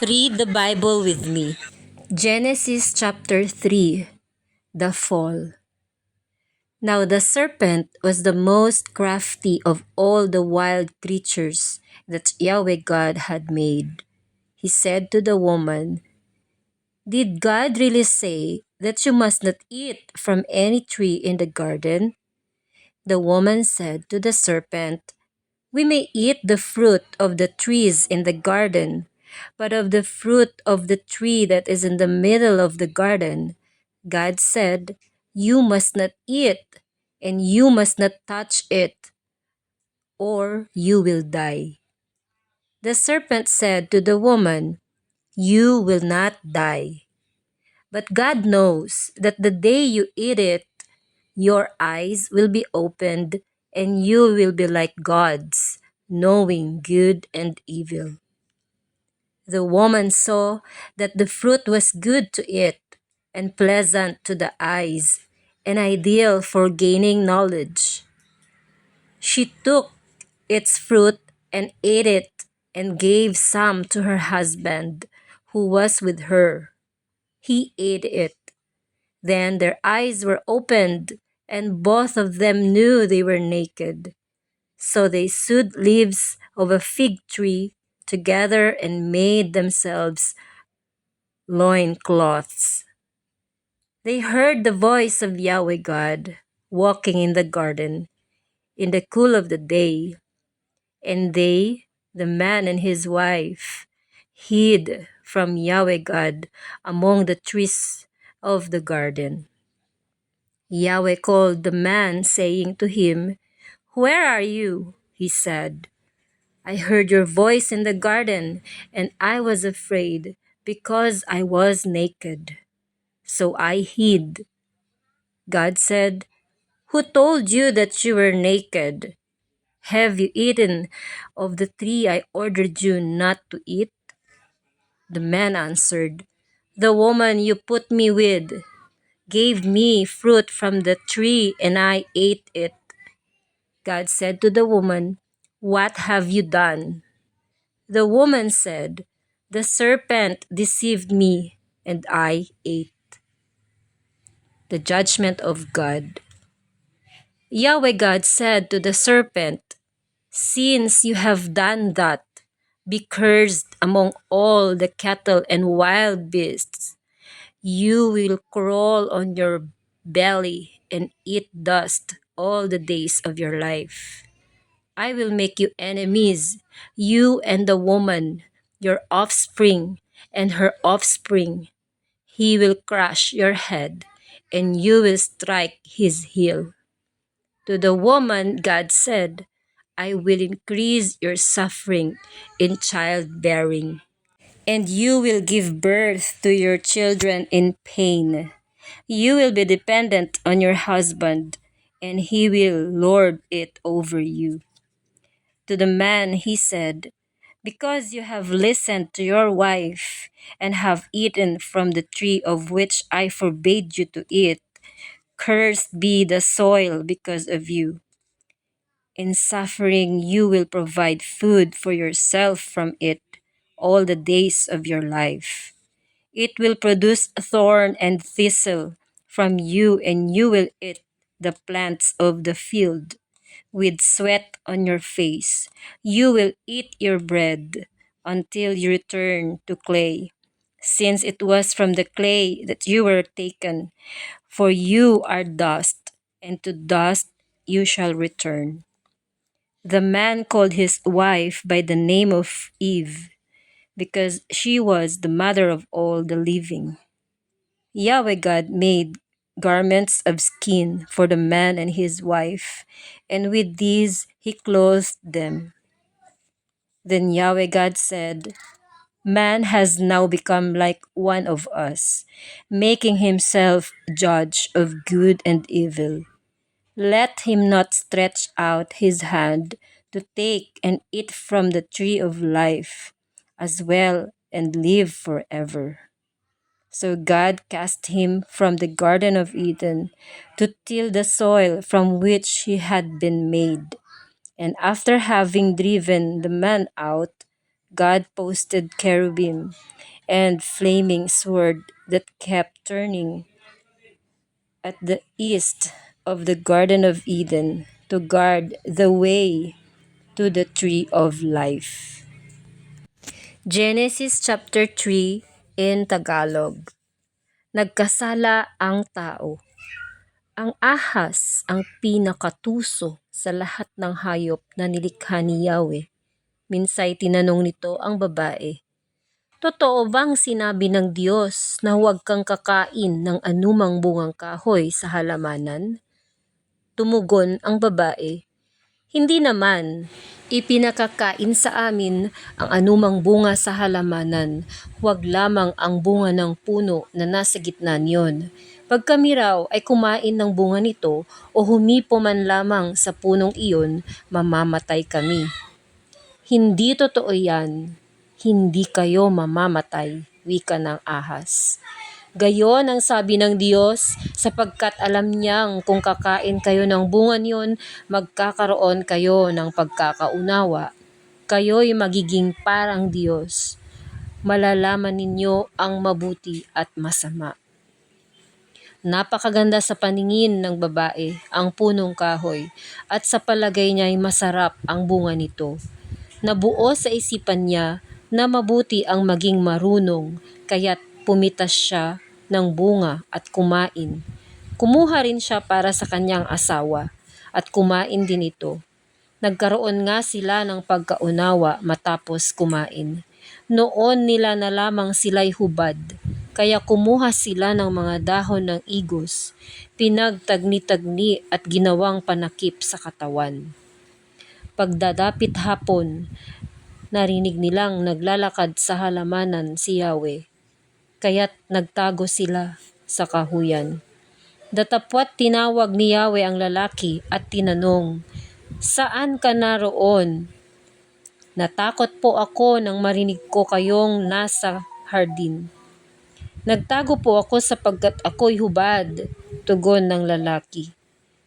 Read the Bible with me. Genesis chapter 3. The Fall. Now the serpent was the most crafty of all the wild creatures that Yahweh God had made. He said to the woman, "Did God really say that you must not eat from any tree in the garden?" The woman said to the serpent, "We may eat the fruit of the trees in the garden, but of the fruit of the tree that is in the middle of the garden, God said, 'You must not eat, and you must not touch it, or you will die.'" The serpent said to the woman, "You will not die. But God knows that the day you eat it, your eyes will be opened, and you will be like gods, knowing good and evil." The woman saw that the fruit was good to eat, and pleasant to the eyes, and ideal for gaining knowledge. She took its fruit and ate it, and gave some to her husband, who was with her. He ate it. Then their eyes were opened, and both of them knew they were naked. So they sewed leaves of a fig tree together and made themselves loincloths. They heard the voice of Yahweh God walking in the garden in the cool of the day, and they, the man and his wife, hid from Yahweh God among the trees of the garden. Yahweh called the man, saying to him, "Where are you?" He said, "I heard your voice in the garden, and I was afraid because I was naked. So I hid." God said, "Who told you that you were naked? Have you eaten of the tree I ordered you not to eat?" The man answered, "The woman you put me with gave me fruit from the tree, and I ate it." God said to the woman, "What have you done?" The woman said, "The serpent deceived me, and I ate." The judgment of God. Yahweh God said to the serpent, "Since you have done that, be cursed among all the cattle and wild beasts. You will crawl on your belly and eat dust all the days of your life. I will make you enemies, you and the woman, your offspring and her offspring. He will crush your head, and you will strike his heel." To the woman, God said, "I will increase your suffering in childbearing, and you will give birth to your children in pain. You will be dependent on your husband, and he will lord it over you." To the man he said, "Because you have listened to your wife and have eaten from the tree of which I forbade you to eat, cursed be the soil because of you. In suffering you will provide food for yourself from it all the days of your life. It will produce thorn and thistle from you, and you will eat the plants of the field. With sweat on your face, you will eat your bread until you return to clay, since it was from the clay that you were taken. For you are dust, and to dust you shall return." The man called his wife by the name of Eve, because she was the mother of all the living. Yahweh God made garments of skin for the man and his wife, and with these he clothed them. Then Yahweh God said, "Man has now become like one of us, making himself judge of good and evil. Let him not stretch out his hand to take and eat from the tree of life as well and live forever." So God cast him from the Garden of Eden to till the soil from which he had been made. And after having driven the man out, God posted cherubim and flaming sword that kept turning at the east of the Garden of Eden to guard the way to the tree of life. Genesis chapter 3 in Tagalog. Nagkasala ang tao. Ang ahas ang pinakatuso sa lahat ng hayop na nilikha ni Yahweh. Minsay tinanong nito ang babae, "Totoo bang sinabi ng Diyos na huwag kang kakain ng anumang bungang kahoy sa halamanan?" Tumugon ang babae, "Hindi naman. Ipinakakain sa amin ang anumang bunga sa halamanan, huwag lamang ang bunga ng puno na nasa gitna niyon. Pag kami raw ay kumain ng bunga nito o humipo man lamang sa punong iyon, mamamatay kami." "Hindi totoo yan. Hindi kayo mamamatay," wika ng ahas. Gayon ang sabi ng Diyos, sapagkat alam niyang kung kakain kayo ng bunga niyon, magkakaroon kayo ng pagkakaunawa. Kayo'y magiging parang Diyos. Malalaman ninyo ang mabuti at masama. Napakaganda sa paningin ng babae ang punong kahoy, at sa palagay niya'y masarap ang bunga nito. Nabuo sa isipan niya na mabuti ang maging marunong, kaya't pumitas siya ng bunga at kumain. Kumuha rin siya para sa kanyang asawa at kumain din ito. Nagkaroon nga sila ng pagkaunawa matapos kumain. Noon nila na lamang sila'y hubad, kaya kumuha sila ng mga dahon ng igos, pinagtagni-tagni at ginawang panakip sa katawan. Pagdadapit hapon, narinig nilang naglalakad sa halamanan si Yahweh, kaya't nagtago sila sa kahuyan. Datapwat tinawag ni Yahweh ang lalaki at tinanong, "Saan ka naroon?" "Natakot po ako nang marinig ko kayong nasa Hardin. Nagtago po ako sapagkat ako'y hubad," tugon ng lalaki.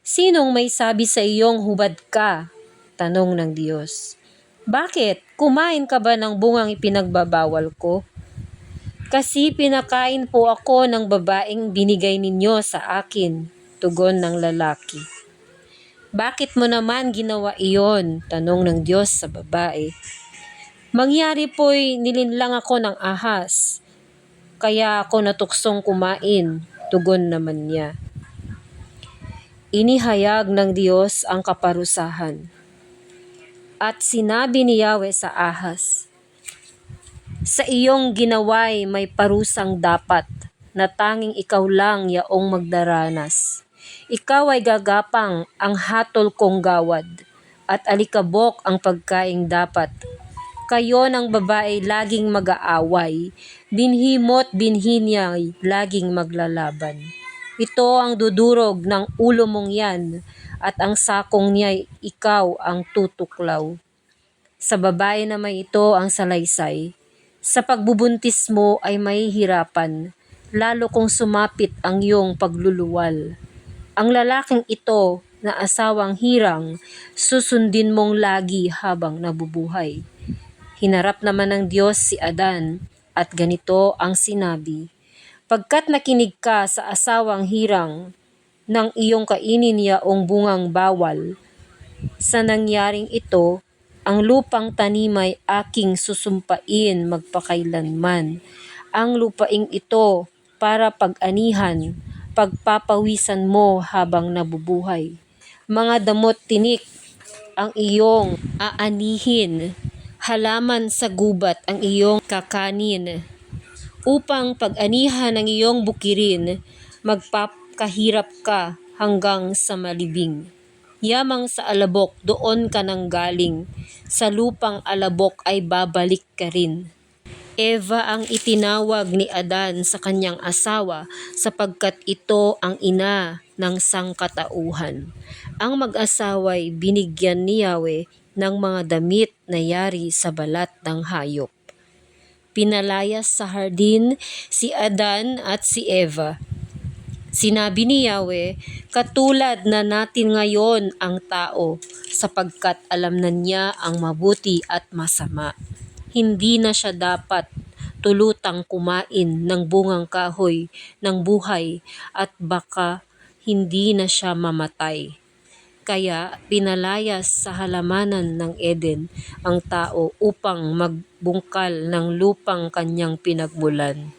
"Sinong may sabi sa iyong hubad ka?" tanong ng Diyos. "Bakit? Kumain ka ba ng bungang ipinagbabawal ko?" "Kasi pinakain po ako ng babaeng binigay ninyo sa akin," tugon ng lalaki. "Bakit mo naman ginawa iyon?" tanong ng Diyos sa babae. "Mangyari po'y nilinlang ako ng ahas, kaya ako natuksong kumain," tugon naman niya. Inihayag ng Diyos ang kaparusahan. At sinabi ni Yahweh sa ahas, "Sa iyong ginawa'y may parusang dapat, na tanging ikaw lang yaong magdaranas. Ikaw ay gagapang ang hatol kong gawad, at alikabok ang pagkaing dapat. Kayo ng babae laging mag-aaway, binhi mo't binhi niya'y laging maglalaban. Ito ang dudurog ng ulo mong yan, at ang sakong niya'y ikaw ang tutuklaw. Sa babae na may ito ang salaysay, sa pagbubuntis mo ay mahihirapan, lalo kung sumapit ang iyong pagluluwal. Ang lalaking ito na asawang hirang, susundin mong lagi habang nabubuhay." Hinarap naman ng Diyos si Adan at ganito ang sinabi, "Pagkat nakinig ka sa asawang hirang, nang iyong kainin yaong bungang bawal, sa nangyaring ito, ang lupang tanimay aking susumpain magpakailanman. Ang lupaing ito para pag-anihan, pagpapawisan mo habang nabubuhay. Mga damot tinik ang iyong aanihin, halaman sa gubat ang iyong kakanin. Upang pag-anihan ng iyong bukirin, magpakahirap ka hanggang sa malibing. Yamang sa alabok, doon ka nang galing. Sa lupang alabok ay babalik ka rin." Eva ang itinawag ni Adan sa kanyang asawa sapagkat ito ang ina ng sangkatauhan. Ang mag-asawa'y binigyan ni Yahweh ng mga damit na yari sa balat ng hayop. Pinalayas sa Hardin si Adan at si Eva. Sinabi ni Yahweh, "Katulad na natin ngayon ang tao, sapagkat alam na niya ang mabuti at masama." hindi na siya dapat tulutang kumain ng bungang kahoy ng buhay at baka hindi na siya mamatay. Kaya pinalayas sa halamanan ng Eden ang tao upang magbungkal ng lupang kanyang pinagmulan.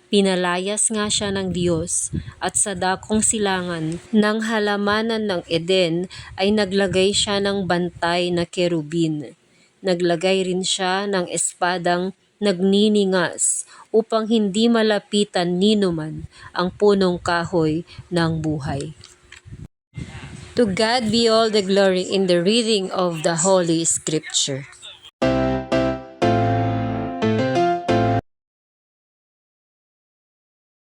Pinalayas nga siya ng Diyos at sa dakong silangan ng halamanan ng Eden ay naglagay siya ng bantay na kerubin. Naglagay rin siya ng espadang nagniningas upang hindi malapitan ninuman ang punong kahoy ng buhay. To God be all the glory in the reading of the Holy Scripture.